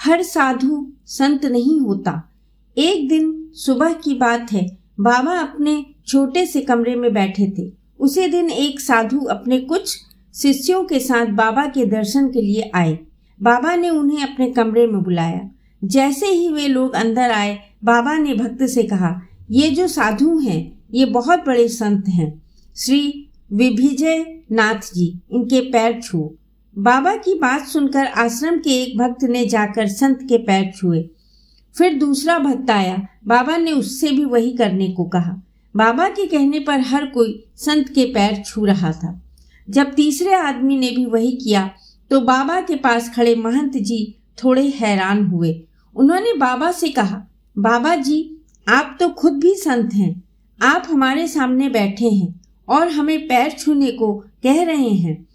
हर साधु संत नहीं होता। एक दिन सुबह की बात है, बाबा अपने छोटे से कमरे में बैठे थे। उसी दिन एक साधु अपने कुछ शिष्यों के साथ बाबा के दर्शन के लिए आए। बाबा ने उन्हें अपने कमरे में बुलाया। जैसे ही वे लोग अंदर आए, बाबा ने भक्त से कहा, ये जो साधु हैं ये बहुत बड़े संत हैं, श्री विभिजय नाथ जी, इनके पैर छुओ। बाबा की बात सुनकर आश्रम के एक भक्त ने जाकर संत के पैर छुए। फिर दूसरा भक्त आया, बाबा ने उससे भी वही करने को कहा। बाबा के कहने पर हर कोई संत के पैर छू रहा था। जब तीसरे आदमी ने भी वही किया तो बाबा के पास खड़े महंत जी थोड़े हैरान हुए। उन्होंने बाबा से कहा, बाबा जी, आप तो खुद भी संत हैं, आप हमारे सामने बैठे हैं और हमें पैर छूने को कह रहे हैं।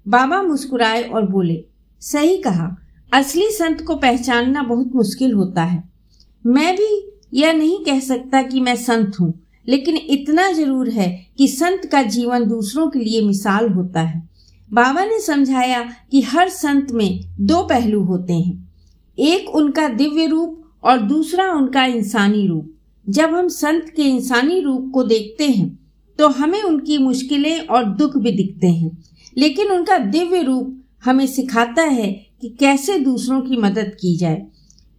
बाबा मुस्कुराए और बोले, सही कहा, असली संत को पहचानना बहुत मुश्किल होता है। मैं भी यह नहीं कह सकता कि मैं संत हूँ, लेकिन इतना जरूर है कि संत का जीवन दूसरों के लिए मिसाल होता है। बाबा ने समझाया कि हर संत में दो पहलू होते हैं, एक उनका दिव्य रूप और दूसरा उनका इंसानी रूप। जब हम संत के इंसानी रूप को देखते हैं तो हमें उनकी मुश्किलें और दुख भी दिखते हैं, लेकिन उनका दिव्य रूप हमें सिखाता है कि कैसे दूसरों की मदद की जाए।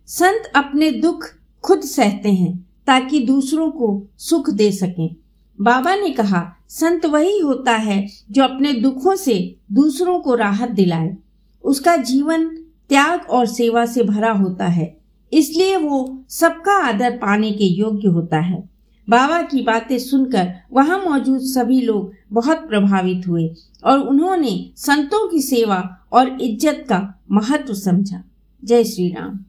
संत अपने दुख खुद सहते हैं ताकि दूसरों को सुख दे सकें। बाबा ने कहा, संत वही होता है जो अपने दुखों से दूसरों को राहत दिलाए। उसका जीवन त्याग और सेवा से भरा होता है, इसलिए वो सबका आदर पाने के योग्य होता है। बाबा की बातें सुनकर वहां मौजूद सभी लोग बहुत प्रभावित हुए और उन्होंने संतों की सेवा और इज्जत का महत्व समझा। जय श्री राम।